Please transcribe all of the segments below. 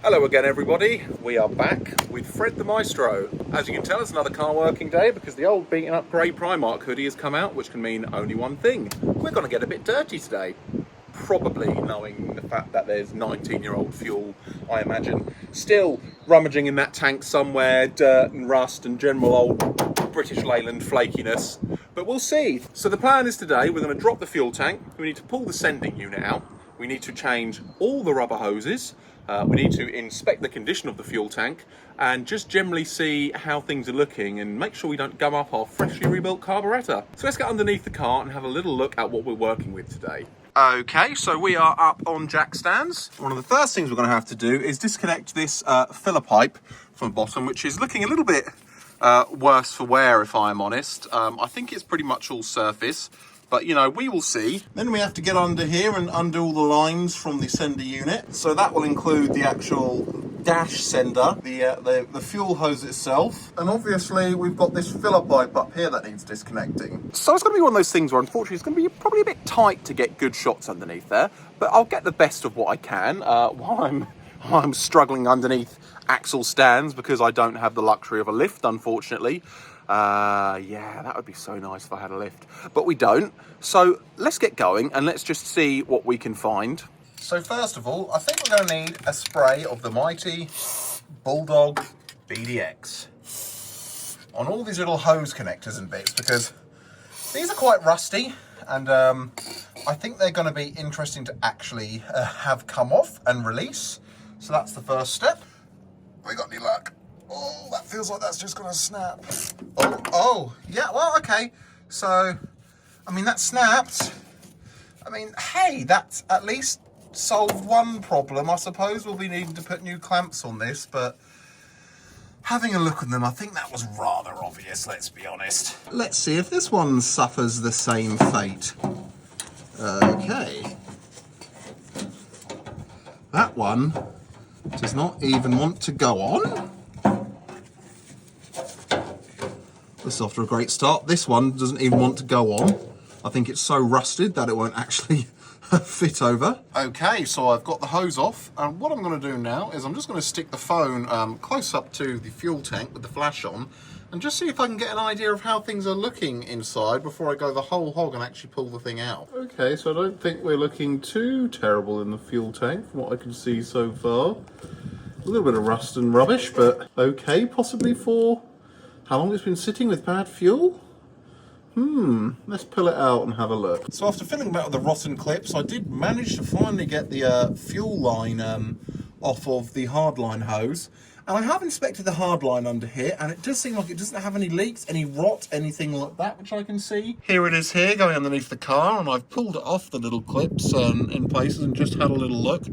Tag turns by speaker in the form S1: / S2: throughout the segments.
S1: Hello again everybody, we are back with Fred the Maestro. As you can tell, it's another car working day because the old beaten up grey Primark hoodie has come out, which can mean only one thing. We're going to get a bit dirty today. Probably knowing the fact that there's 19-year-old fuel, I imagine, still rummaging in that tank somewhere, dirt and rust and general old British Leyland flakiness. But we'll see. So the plan is today we're going to drop the fuel tank, we need to pull the sending unit out, we need to change all the rubber hoses, we need to inspect the condition of the fuel tank and just generally see how things are looking and make sure we don't gum up our freshly rebuilt carburettor. So let's get underneath the car and have a little look at what we're working with today. Okay, so we are up on jack stands. One of the first things we're going to have to do is disconnect this filler pipe from the bottom, which is looking a little bit worse for wear, if I'm honest. I think it's pretty much all surface, but you know, we will see. Then we have to get under here and undo all the lines from the sender unit. So that will include the actual dash sender, the fuel hose itself, and obviously we've got this filler pipe up here that needs disconnecting. So it's going to be one of those things where unfortunately it's going to be probably a bit tight to get good shots underneath there, but I'll get the best of what I can while I'm struggling underneath axle stands because I don't have the luxury of a lift, unfortunately. Yeah, that would be so nice if I had a lift, but we don't. So let's get going and let's just see what we can find. So first of all, I think we're going to need a spray of the mighty Bulldog BDX on all these little hose connectors and bits, because these are quite rusty and I think they're going to be interesting to actually have come off and release. So that's the first step. We got any luck? Oh, that feels like that's just going to snap. Oh, yeah, well, okay. So, I mean, that snapped. I mean, hey, that's at least solved one problem. I suppose we'll be needing to put new clamps on this, but having a look at them, I think that was rather obvious, let's be honest. Let's see if this one suffers the same fate. Okay. That one does not even want to go on. This is off to a great start. This one doesn't even want to go on. I think it's so rusted that it won't actually fit over. Okay, so I've got the hose off, and what I'm going to do now is I'm just going to stick the phone close up to the fuel tank with the flash on and just see if I can get an idea of how things are looking inside before I go the whole hog and actually pull the thing out. Okay, so I don't think we're looking too terrible in the fuel tank from what I can see so far. A little bit of rust and rubbish, but okay, possibly for how long it's been sitting with bad fuel. Let's pull it out and have a look. So after filling about with the rotten clips, I did manage to finally get the fuel line off of the hardline hose. And I have inspected the hardline under here, and it does seem like it doesn't have any leaks, any rot, anything like that, which I can see. Here it is here, going underneath the car, and I've pulled it off the little clips in places and just had a little look.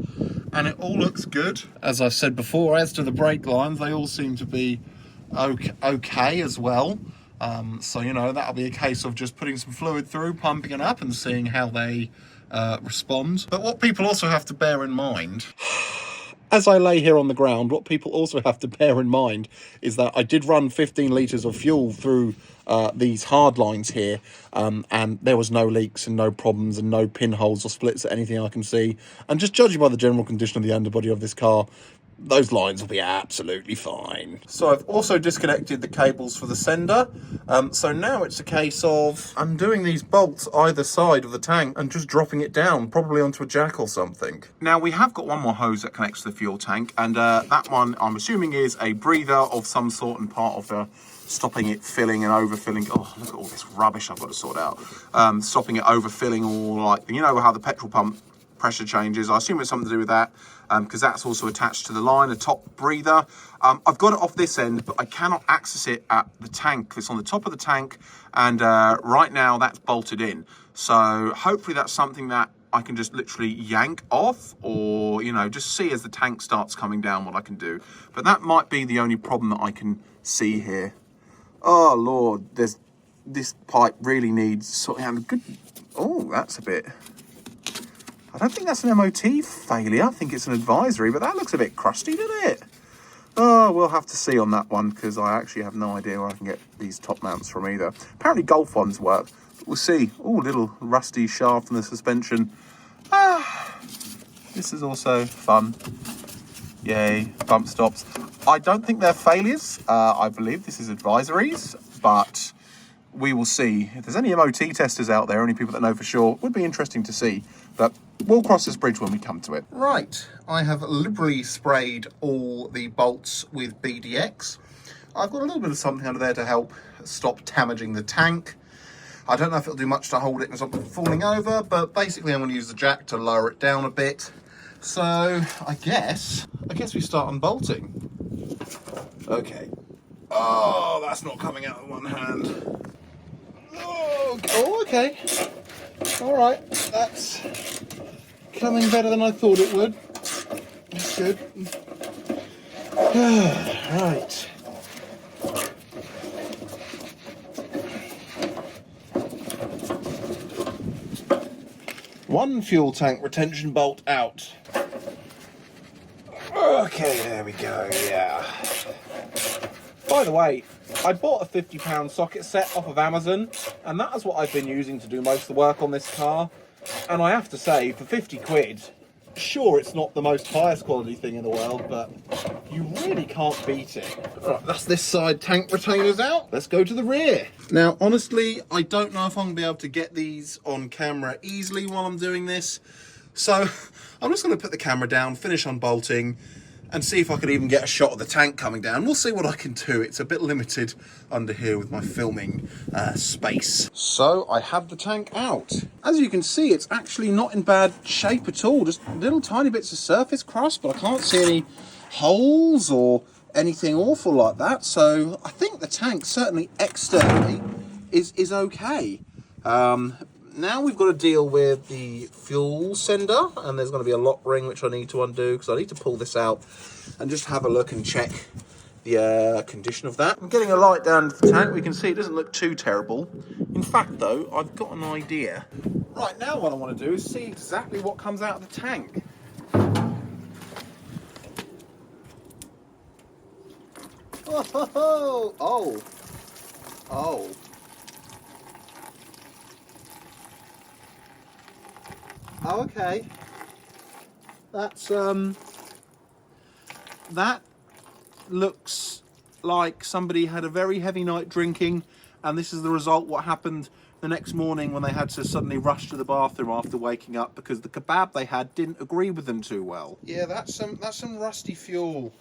S1: And it all looks good. As I said before, as to the brake lines, they all seem to be okay as well. So, you know, that'll be a case of just putting some fluid through, pumping it up and seeing how they respond. But what people also have to bear in mind, as I lay here on the ground, what people also have to bear in mind is that I did run 15 litres of fuel through these hard lines here, and there was no leaks and no problems and no pinholes or splits or anything I can see. And just judging by the general condition of the underbody of this car, those lines will be absolutely fine. So I've also disconnected the cables for the sender. So now it's a case of undoing these bolts either side of the tank and just dropping it down, probably onto a jack or something. Now we have got one more hose that connects to the fuel tank, and that one I'm assuming is a breather of some sort and part of the stopping it filling and overfilling. Oh, look at all this rubbish I've got to sort out. Stopping it overfilling, or like, you know how the petrol pump pressure changes. I assume it's something to do with that, because that's also attached to the line, a top breather. I've got it off this end, but I cannot access it at the tank. It's on the top of the tank, and right now that's bolted in. So hopefully that's something that I can just literally yank off, or, you know, just see as the tank starts coming down what I can do. But that might be the only problem that I can see here. Oh Lord, this pipe really needs sorting out. Good. Oh, that's a bit. I don't think that's an MOT failure. I think it's an advisory, but that looks a bit crusty, doesn't it? Oh, we'll have to see on that one, because I actually have no idea where I can get these top mounts from either. Apparently Golf ones work, but we'll see. Oh, little rusty shaft in the suspension. This is also fun. Yay, bump stops. I don't think they're failures. I believe this is advisories, but we will see. If there's any MOT testers out there, any people that know for sure, it would be interesting to see. But we'll cross this bridge when we come to it. Right, I have liberally sprayed all the bolts with BDX. I've got a little bit of something under there to help stop damaging the tank. I don't know if it'll do much to hold it and stop it falling over, but basically I'm going to use the jack to lower it down a bit. So I guess we start unbolting. Okay. Oh, that's not coming out with one hand. Oh, okay. All right, that's coming better than I thought it would. That's good. Right. One fuel tank retention bolt out. Okay, there we go, yeah. By the way, I bought a £50 socket set off of Amazon, and that is what I've been using to do most of the work on this car. And I have to say, for 50 quid, sure, it's not the most highest quality thing in the world, but you really can't beat it. Right, that's this side tank retainers out. Let's go to the rear. Now, honestly, I don't know if I'm going to be able to get these on camera easily while I'm doing this. So I'm just going to put the camera down, finish unbolting, and see if I could even get a shot of the tank coming down. We'll see what I can do. It's a bit limited under here with my filming space. So I have the tank out. As you can see, it's actually not in bad shape at all. Just little tiny bits of surface crust, but I can't see any holes or anything awful like that. So I think the tank, certainly externally, is okay. Now we've got to deal with the fuel sender, and there's going to be a lock ring which I need to undo because I need to pull this out and just have a look and check the condition of that. I'm getting a light down the tank. We can see it doesn't look too terrible. In fact, though, I've got an idea. Right, now what I want to do is see exactly what comes out of the tank. Oh. Oh, okay. That's, that looks like somebody had a very heavy night drinking, and this is the result what happened the next morning when they had to suddenly rush to the bathroom after waking up because the kebab they had didn't agree with them too well. Yeah, that's some rusty fuel.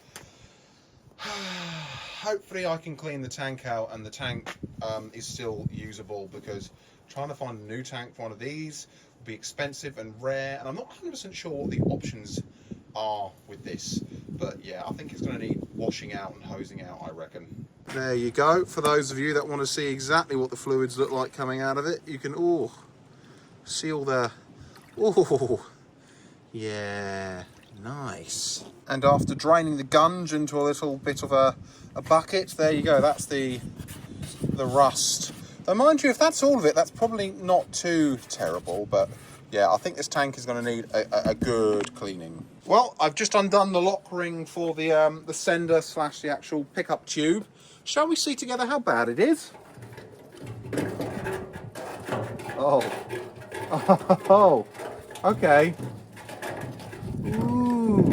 S1: Hopefully I can clean the tank out and the tank is still usable, because trying to find a new tank for one of these be expensive and rare, and I'm not 100% sure what the options are with this, but yeah, I think it's going to need washing out and hosing out, I reckon. There you go. For those of you that want to see exactly what the fluids look like coming out of it, you can see all the yeah, nice. And after draining the gunge into a little bit of a bucket, there you go, that's the rust. Now, mind you, if that's all of it, that's probably not too terrible, but yeah, I think this tank is going to need a good cleaning. Well, I've just undone the lock ring for the sender / the actual pickup tube. Shall we see together how bad it is? Oh, okay. Ooh,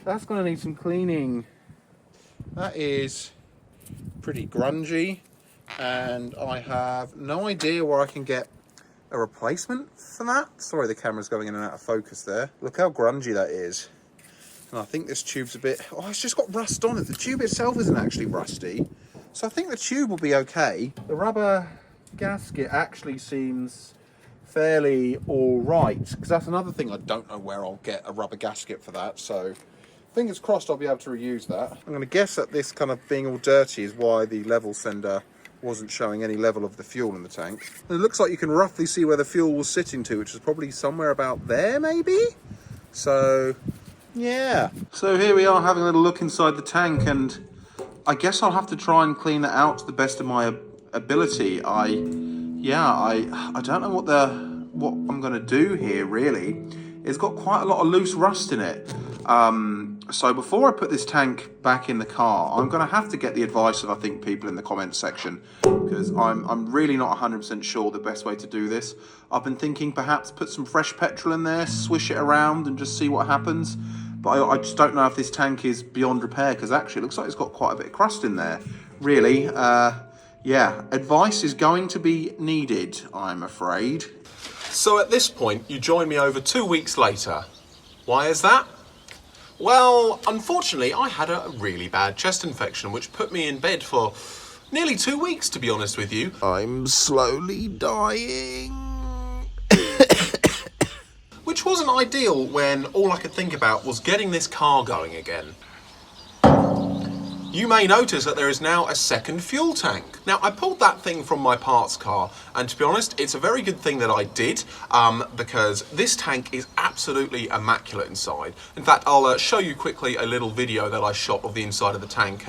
S1: that's going to need some cleaning. That is pretty grungy, and I have no idea where I can get a replacement for that. Sorry, the camera's going in and out of focus there. Look how grungy that is. And I think this tube's a bit, it's just got rust on it. The tube itself isn't actually rusty, so I think the tube will be okay. The rubber gasket actually seems fairly all right, because that's another thing. I don't know where I'll get a rubber gasket for that, so fingers crossed I'll be able to reuse that. I'm going to guess that this kind of being all dirty is why the level sender wasn't showing any level of the fuel in the tank. It looks like you can roughly see where the fuel was sitting to, which is probably somewhere about there, maybe? So, yeah. So here we are having a little look inside the tank, and I guess I'll have to try and clean that out to the best of my ability. I don't know what I'm going to do here, really. It's got quite a lot of loose rust in it. So before I put this tank back in the car, I'm going to have to get the advice of, I think, people in the comments section, because I'm really not 100% sure the best way to do this. I've been thinking perhaps put some fresh petrol in there, swish it around and just see what happens. But I just don't know if this tank is beyond repair, because actually it looks like it's got quite a bit of crust in there. Really, yeah, advice is going to be needed, I'm afraid.
S2: So at this point, you join me over 2 weeks later. Why is that? Well, unfortunately, I had a really bad chest infection, which put me in bed for nearly 2 weeks, to be honest with you.
S1: I'm slowly dying.
S2: Which wasn't ideal when all I could think about was getting this car going again. You may notice that there is now a second fuel tank. Now, I pulled that thing from my parts car, and to be honest, it's a very good thing that I did, because this tank is absolutely immaculate inside. In fact, I'll show you quickly a little video that I shot of the inside of the tank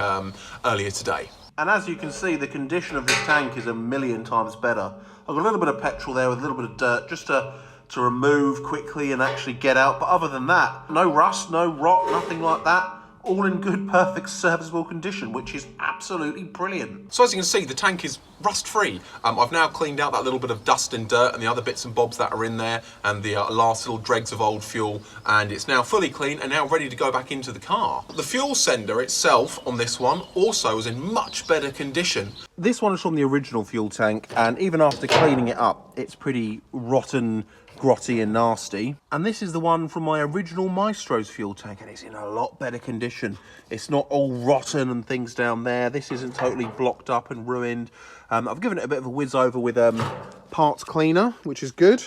S2: earlier today.
S1: And as you can see, the condition of this tank is a million times better. I've got a little bit of petrol there with a little bit of dirt, just to remove quickly and actually get out. But other than that, no rust, no rot, nothing like that. All in good, perfect, serviceable condition, which is absolutely brilliant.
S2: So as you can see, the tank is rust-free. I've now cleaned out that little bit of dust and dirt and the other bits and bobs that are in there, and the last little dregs of old fuel, and it's now fully clean and now ready to go back into the car. The fuel sender itself on this one also is in much better condition.
S1: This one is from the original fuel tank, and even after cleaning it up, it's pretty rotten, grotty and nasty. And this is the one from my original Maestro's fuel tank, and it's in a lot better condition. It's not all rotten and things down there. This isn't totally blocked up and ruined. I've given it a bit of a whiz over with parts cleaner, which is good.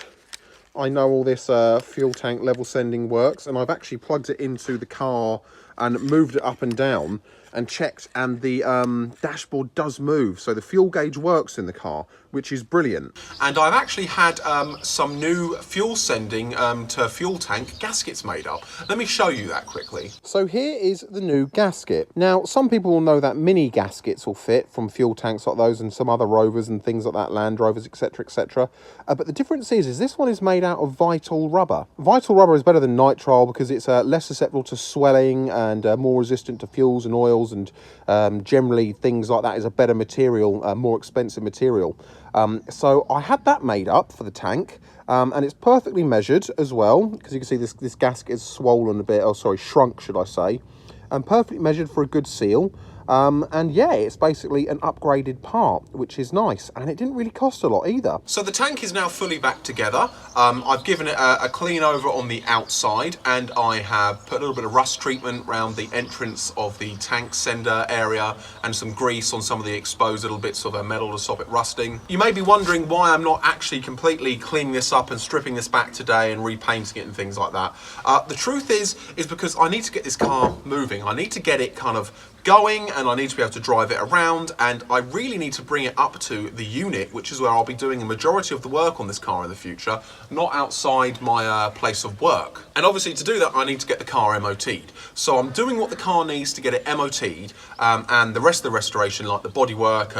S1: I know all this fuel tank level sending works, and I've actually plugged it into the car and moved it up and down and checked, and the dashboard does move, so the fuel gauge works in the car, which is brilliant.
S2: And I've actually had some new fuel sending to fuel tank gaskets made up. Let me show you that quickly.
S1: So here is the new gasket. Now, some people will know that mini gaskets will fit from fuel tanks like those and some other Rovers and things like that, Land Rovers, etc, etc. But the difference is this one is made out of Vital rubber. Vital rubber is better than nitrile because it's less susceptible to swelling and more resistant to fuels and oils, and generally things like that is a better material, more expensive material. So I had that made up for the tank, and it's perfectly measured as well, because you can see this gasket is swollen a bit, or sorry, shrunk should I say, and perfectly measured for a good seal. And yeah, it's basically an upgraded part, which is nice, and it didn't really cost a lot either.
S2: So the tank is now fully back together. I've given it a clean over on the outside, and I have put a little bit of rust treatment around the entrance of the tank sender area and some grease on some of the exposed little bits of metal to stop it rusting. You may be wondering why I'm not actually completely cleaning this up and stripping this back today and repainting it and things like that. The truth is because I need to get this car moving. I need to get it kind of going, and I need to be able to drive it around, and I really need to bring it up to the unit, which is where I'll be doing the majority of the work on this car in the future, not outside my place of work. And obviously to do that I need to get the car MOT'd. So I'm doing what the car needs to get it MOT'd, and the rest of the restoration, like the bodywork,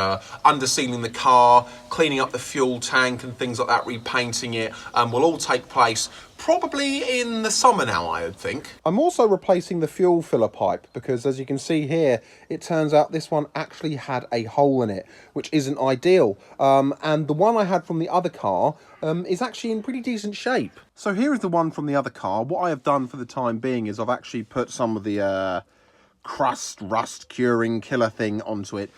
S2: undersealing the car, cleaning up the fuel tank and things like that, repainting it, will all take place probably in the summer now, I would think.
S1: I'm also replacing the fuel filler pipe because, as you can see here, it turns out this one actually had a hole in it, which isn't ideal. And the one I had from the other car is actually in pretty decent shape. So here is the one from the other car. What I have done for the time being is I've actually put some of the rust curing killer thing onto it,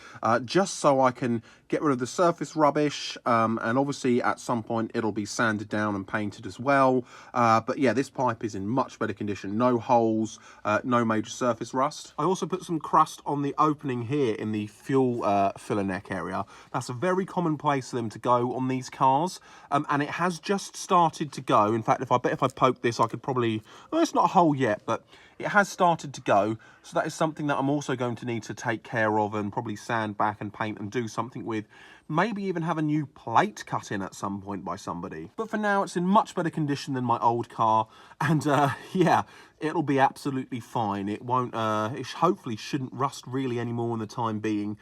S1: just so I can get rid of the surface rubbish, and obviously at some point it'll be sanded down and painted as well. But yeah, this pipe is in much better condition, no holes, no major surface rust. I also put some crust on the opening here in the fuel filler neck area. That's a very common place for them to go on these cars, and it has just started to go. In fact, if I poke this, I could probably, well, it's not a hole yet, but it has started to go, so that is something that I'm also going to need to take care of and probably sand back and paint and do something with. Maybe even have a new plate cut in at some point by somebody. But for now, it's in much better condition than my old car, and yeah, it'll be absolutely fine. It won't, it hopefully shouldn't rust really anymore in the time being,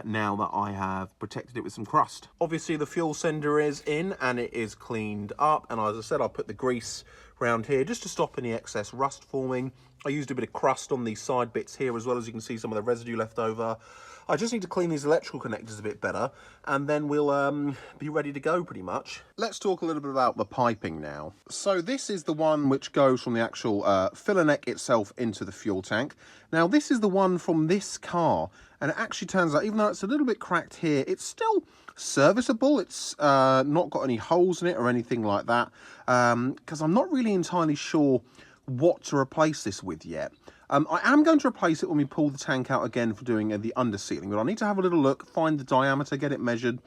S1: now that I have protected it with some crust. Obviously, the fuel sender is in and it is cleaned up, and as I said, I put the grease around here just to stop any excess rust forming.
S2: I used a bit of crust on these side bits here as well, as you can see some of the residue left over. I just need to clean these electrical connectors a bit better, and then we'll be ready to go pretty much. Let's talk a little bit about the piping now. So this is the one which goes from the actual filler neck itself into the fuel tank. Now this is the one from this car, and it actually turns out, even though it's a little bit cracked here, it's still serviceable. It's not got any holes in it or anything like that, because I'm not really entirely sure what to replace this with yet. I am going to replace it when we pull the tank out again for doing the undersealing, but I need to have a little look, find the diameter, get it measured,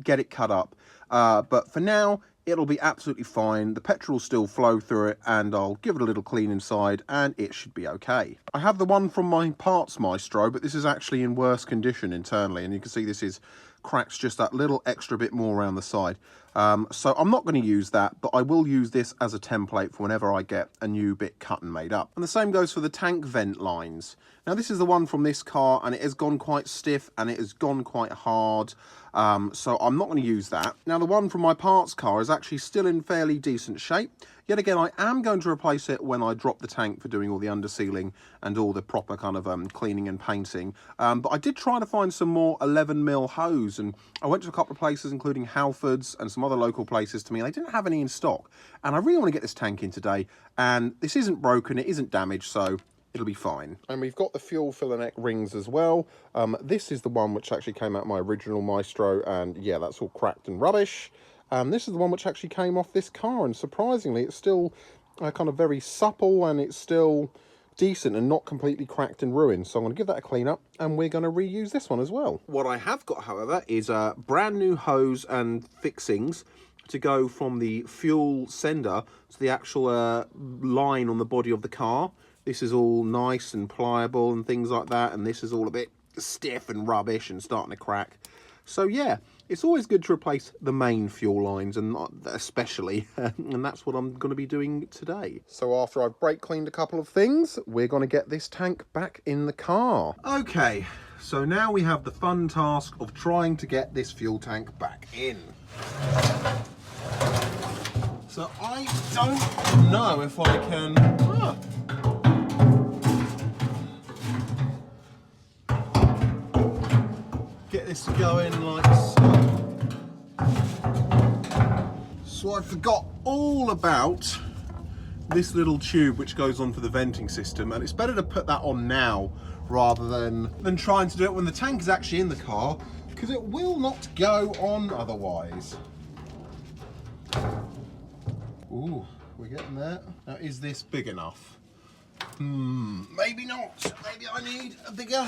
S2: get it cut up. But for now, it'll be absolutely fine. The petrol will still flow through it, and I'll give it a little clean inside, and it should be okay. I have the one from my parts Maestro, but this is actually in worse condition internally, and you can see this is cracks just that little extra bit more around the side. So I'm not going to use that, but I will use this as a template for whenever I get a new bit cut and made up. And the same goes for the tank vent lines. Now this is the one from this car, and it has gone quite stiff and it has gone quite hard. So I'm not going to use that. Now the one from my parts car is actually still in fairly decent shape. Yet again, I am going to replace it when I drop the tank for doing all the undersealing and all the proper kind of cleaning and painting. But I did try to find some more 11mm hose, and I went to a couple of places, including Halfords and some other local places to me. They didn't have any in stock, and I really want to get this tank in today. And this isn't broken, it isn't damaged, so it'll be fine. And we've got the fuel filler neck rings as well. This is the one which actually came out of my original Maestro, and yeah, that's all cracked and rubbish. This is the one which actually came off this car, and surprisingly it's still kind of very supple, and it's still decent and not completely cracked and ruined. So I'm going to give that a clean up, and we're going to reuse this one as well. What I have got, however, is a brand new hose and fixings to go from the fuel sender to the actual line on the body of the car. This is all nice and pliable and things like that, and this is all a bit stiff and rubbish and starting to crack. So yeah, it's always good to replace the main fuel lines, and not especially, and that's what I'm going to be doing today. So after I've brake cleaned a couple of things, we're going to get this tank back in the car. Okay, so now we have the fun task of trying to get this fuel tank back in. So I don't know if I can... get this going like so. So I forgot all about this little tube which goes on for the venting system, and it's better to put that on now rather than trying to do it when the tank is actually in the car, because it will not go on otherwise. Ooh, we're getting there. Now, is this big enough? Maybe not. Maybe I need a bigger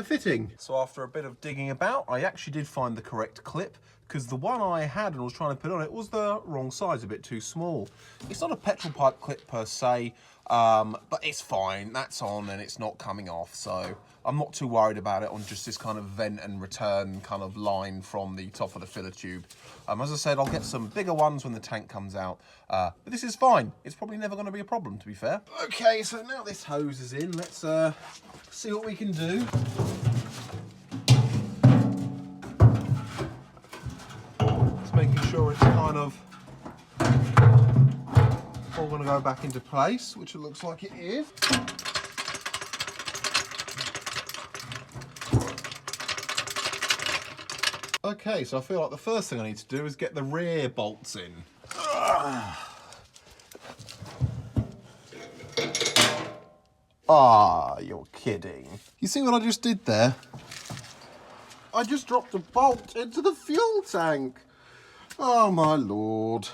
S2: fitting. So after a bit of digging about, I actually did find the correct clip, because the one I had and was trying to put on it was the wrong size, a bit too small. It's not a petrol pipe clip per se, but it's fine. That's on and it's not coming off, so I'm not too worried about it on just this kind of vent and return kind of line from the top of the filler tube. As I said, I'll get some bigger ones when the tank comes out, but this is fine. It's probably never going to be a problem, to be fair. Okay, so now this hose is in, let's see what we can do. Just making sure it's kind of all going to go back into place, which it looks like it is. Okay, so I feel like the first thing I need to do is get the rear bolts in. Ah, you're kidding. You see what I just did there? I just dropped a bolt into the fuel tank. Oh my lord.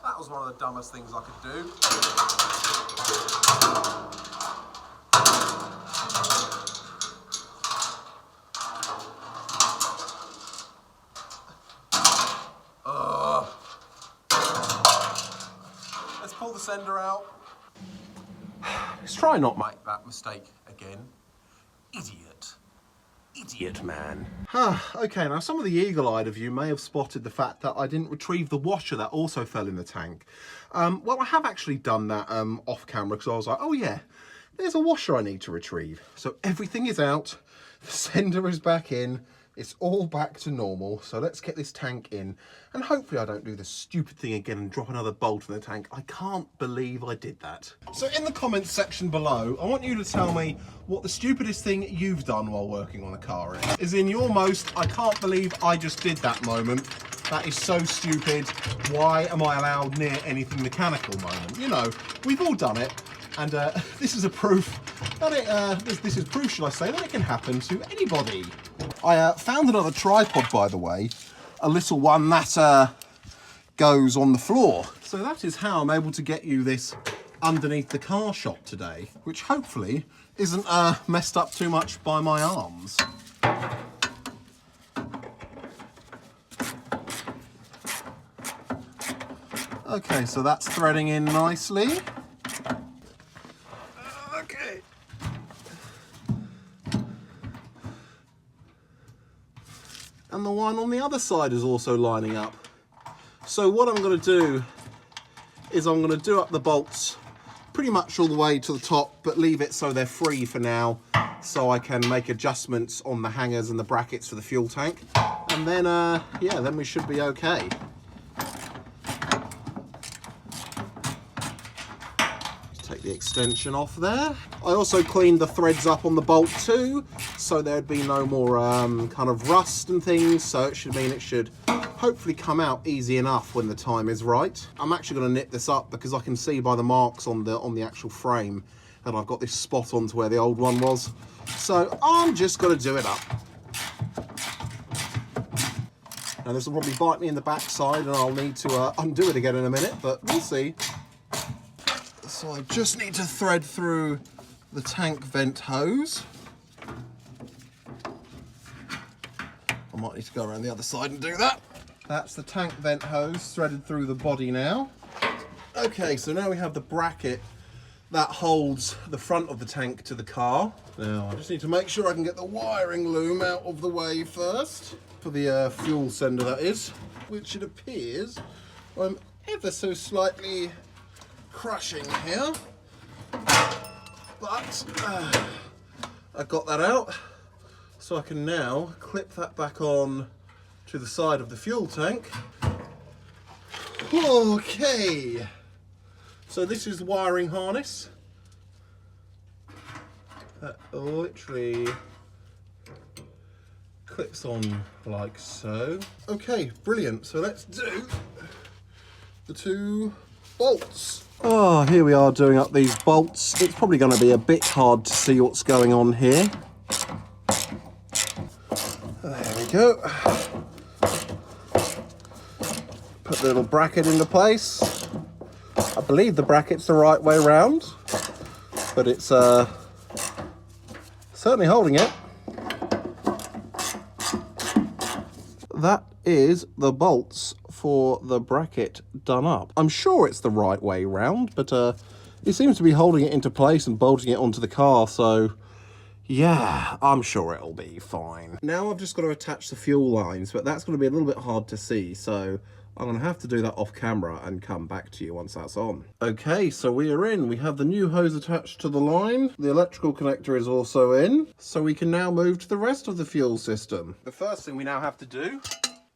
S2: That was one of the dumbest things I could do. Let's pull the sender out. Let's try not make that mistake again. Idiot. Idiot man. Okay, now some of the eagle-eyed of you may have spotted the fact that I didn't retrieve the washer that also fell in the tank. Well, I have actually done that off camera, because I was like, oh yeah, there's a washer I need to retrieve. So everything is out, the sender is back in,
S1: It's all back to normal, so let's get this tank in, and hopefully I don't do the stupid thing again and drop another bolt in the tank. I can't believe I did that. So in the comments section below, I want you to tell me what the stupidest thing you've done while working on a car is in your most, I can't believe I just did that moment. That is so stupid. Why am I allowed near anything mechanical moment? You know, we've all done it. And this is a proof that this is proof, should I say, that it can happen to anybody. I found another tripod, by the way, a little one that goes on the floor. So that is how I'm able to get you this underneath the car shop today, which hopefully isn't messed up too much by my arms. Okay, so that's threading in nicely. Okay. And the one on the other side is also lining up. So what I'm going to do is I'm going to do up the bolts pretty much all the way to the top, but leave it so they're free for now, so I can make adjustments on the hangers and the brackets for the fuel tank. And then, yeah, then we should be okay. Take the extension off there. I also cleaned the threads up on the bolt too, so there'd be no more kind of rust and things, so it should mean it should hopefully come out easy enough when the time is right. I'm actually going to nip this up because I can see by the marks on the actual frame that I've got this spot on to where the old one was. So I'm just going to do it up. Now this will probably bite me in the backside and I'll need to undo it again in a minute, but we'll see. So I just need to thread through the tank vent hose. I might need to go around the other side and do that. That's the tank vent hose threaded through the body now. Okay, so now we have the bracket that holds the front of the tank to the car. Now I just need to make sure I can get the wiring loom out of the way first. For the fuel sender, that is. Which it appears I'm ever so slightly crushing here, but I got that out, so I can now clip that back on to the side of the fuel tank. Okay, so this is the wiring harness that literally clips on like so. Okay, brilliant. So let's do the two bolts. Oh, here we are doing up these bolts. It's probably going to be a bit hard to see what's going on here. There we go. Put the little bracket into place. I believe the bracket's the right way around, but it's certainly holding it. That is the bolts for the bracket done up. I'm sure it's the right way round, but it seems to be holding it into place and bolting it onto the car, so yeah, I'm sure it'll be fine. Now I've just got to attach the fuel lines, but that's going to be a little bit hard to see, so I'm going to have to do that off camera and come back to you once that's on. Okay, so we are in. We have the new hose attached to the line. The electrical connector is also in, so we can now move to the rest of the fuel system. The first thing we now have to do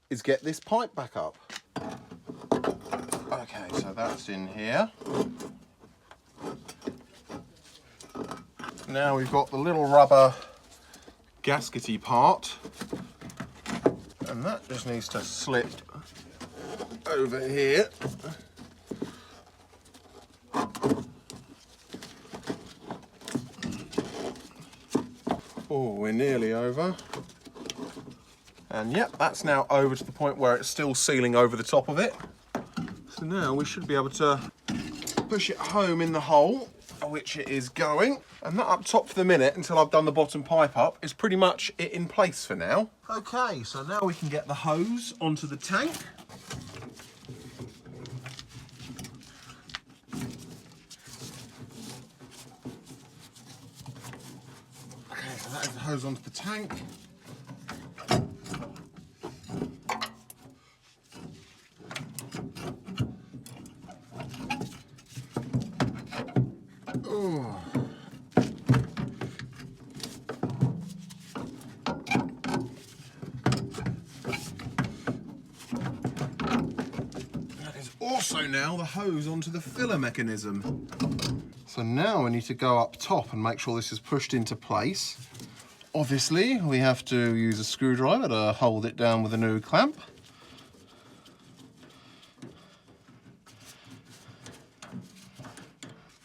S1: is get this pipe back up. Okay, so that's in here. Now we've got the little rubber gaskety part, and that just needs to slip over here. Oh, we're nearly over. And yep, that's now over to the point where it's still sealing over the top of it. So now we should be able to push it home in the hole, which it is going. And that up top for the minute, until I've done the bottom pipe up, is pretty much it in place for now. Okay, so now we can get the hose onto the tank. Okay, so that is the hose onto the tank. Oh. also now the hose onto the filler mechanism. So now we need to go up top and make sure this is pushed into place. Obviously, we have to use a screwdriver to hold it down with a new clamp.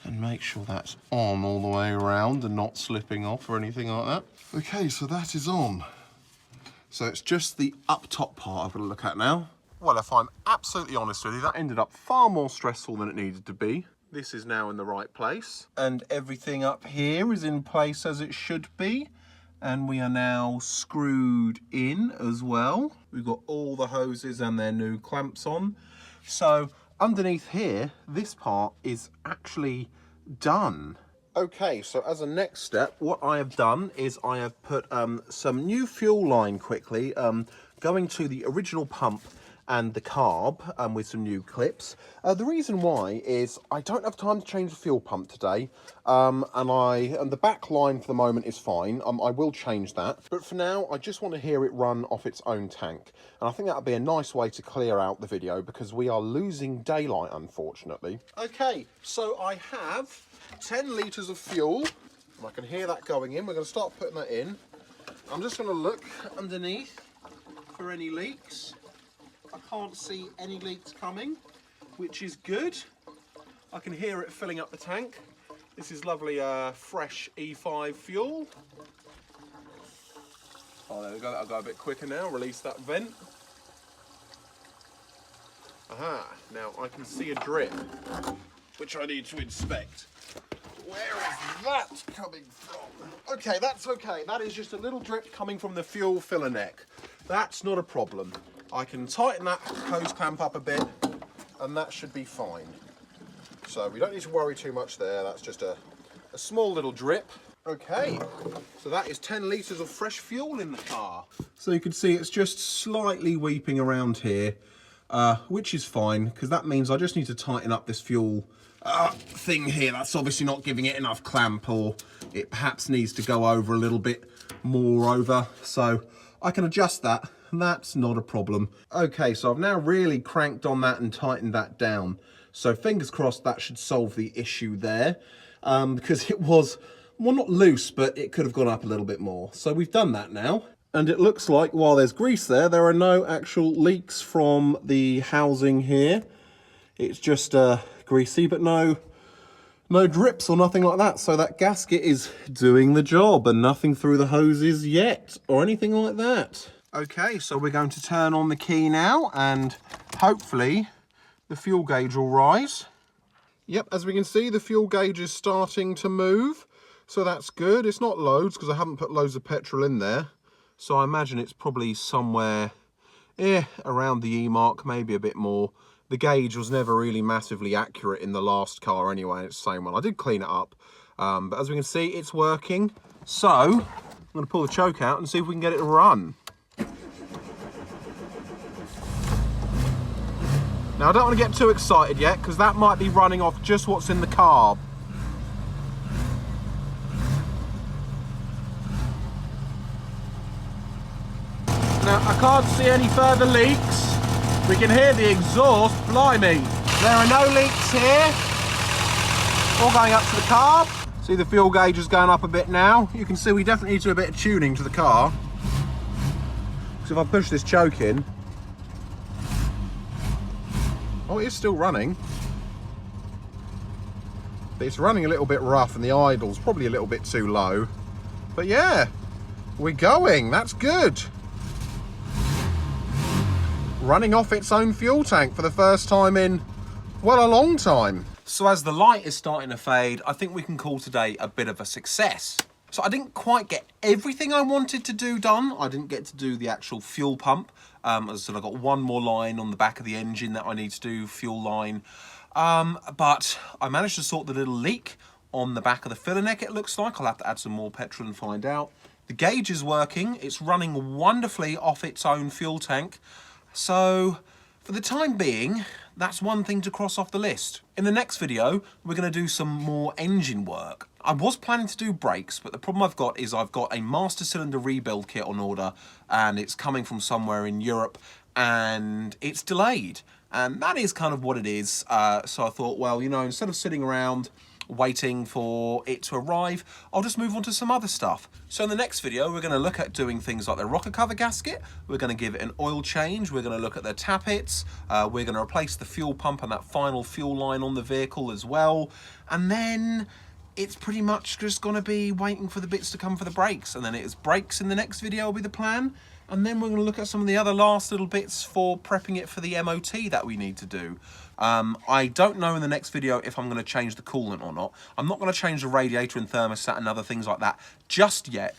S1: And make sure that's on all the way around and not slipping off or anything like that. Okay, so that is on. So it's just the up top part I've got to look at now. Well, if I'm absolutely honest with you, that ended up far more stressful than it needed to be. This is now in the right place. And everything up here is in place as it should be. And we are now screwed in as well. We've got all the hoses and their new clamps on. So underneath here, this part is actually done. Okay, so as a next step, what I have done is I have put some new fuel line quickly, going to the original pump and the carb with some new clips. The reason why is I don't have time to change the fuel pump today, and the back line for the moment is fine. I will change that, but for now I just want to hear it run off its own tank, and I think that would be a nice way to clear out the video because we are losing daylight, unfortunately. Okay, so I have 10 litres of fuel, and I can hear that going in. We're going to start putting that in. I'm just going to look underneath for any leaks. I can't see any leaks coming, which is good. I can hear it filling up the tank. This is lovely fresh E5 fuel. Oh, there we go, that'll go a bit quicker now. Release that vent. Aha, now I can see a drip, which I need to inspect. Where is that coming from? Okay, that's okay. That is just a little drip coming from the fuel filler neck. That's not a problem. I can tighten that hose clamp up a bit and that should be fine. So we don't need to worry too much there. That's just a small little drip. Okay, so that is 10 litres of fresh fuel in the car. So you can see it's just slightly weeping around here, which is fine because that means I just need to tighten up this fuel thing here. That's obviously not giving it enough clamp, or it perhaps needs to go over a little bit more over. So I can adjust that. That's not a problem. Okay, so I've now really cranked on that and tightened that down. So fingers crossed that should solve the issue there, because it was, well, not loose, but it could have gone up a little bit more. So we've done that now. And it looks like while there's grease there are no actual leaks from the housing here. It's just greasy, but no drips or nothing like that. So that gasket is doing the job and nothing through the hoses yet or anything like that. Okay, so we're going to turn on the key now and hopefully the fuel gauge will rise. Yep, as we can see, the fuel gauge is starting to move. So that's good. It's not loads because I haven't put loads of petrol in there. So I imagine it's probably somewhere around the E mark, maybe a bit more. The gauge was never really massively accurate in the last car anyway, it's the same one. I did clean it up, but as we can see, it's working. So I'm going to pull the choke out and see if we can get it to run. Now I don't want to get too excited yet because that might be running off just what's in the carb. Now I can't see any further leaks. We can hear the exhaust, blimey. There are no leaks here. All going up to the carb. See the fuel gauge is going up a bit now. You can see we definitely need to do a bit of tuning to the car. Because if I push this choke in, oh, it is still running. But it's running a little bit rough and the idle's probably a little bit too low. But yeah, we're going, that's good. Running off its own fuel tank for the first time in, well, a long time. So as the light is starting to fade, I think we can call today a bit of a success. So I didn't quite get everything I wanted to do done. I didn't get to do the actual fuel pump. As I said, I've got one more line on the back of the engine that I need to do, fuel line. But I managed to sort the little leak on the back of the filler neck, it looks like. I'll have to add some more petrol and find out. The gauge is working. It's running wonderfully off its own fuel tank. So for the time being, that's one thing to cross off the list. In the next video, we're going to do some more engine work. I was planning to do brakes, but the problem I've got is I've got a master cylinder rebuild kit on order and it's coming from somewhere in Europe and it's delayed.
S2: And that is kind of what it is. So I thought, well, you know, instead of sitting around waiting for it to arrive, I'll just move on to some other stuff. So in the next video, we're going to look at doing things like the rocker cover gasket. We're going to give it an oil change. We're going to look at the tappets. We're going to replace the fuel pump and that final fuel line on the vehicle as well. And then it's pretty much just going to be waiting for the bits to come for the brakes. And then it is brakes in the next video will be the plan. And then we're going to look at some of the other last little bits for prepping it for the MOT that we need to do. I don't know in the next video if I'm going to change the coolant or not. I'm not going to change the radiator and thermostat and other things like that just yet,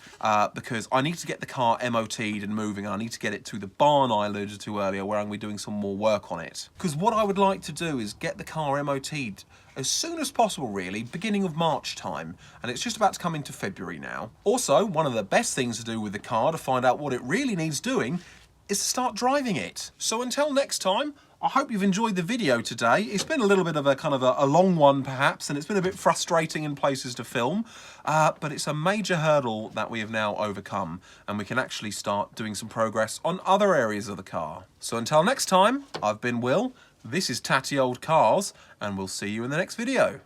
S2: because I need to get the car MOT'd and moving, and I need to get it to the barn I alluded to earlier, where I'm going to be doing some more work on it. Because what I would like to do is get the car MOT'd as soon as possible, really, beginning of March time, and it's just about to come into February now. Also, one of the best things to do with the car to find out what it really needs doing is to start driving it. So until next time, I hope you've enjoyed the video today. It's been a little bit of a kind of a long one perhaps, and it's been a bit frustrating in places to film, but it's a major hurdle that we have now overcome, and we can actually start doing some progress on other areas of the car. So until next time, I've been Will, this is Tatty Old Cars, and we'll see you in the next video.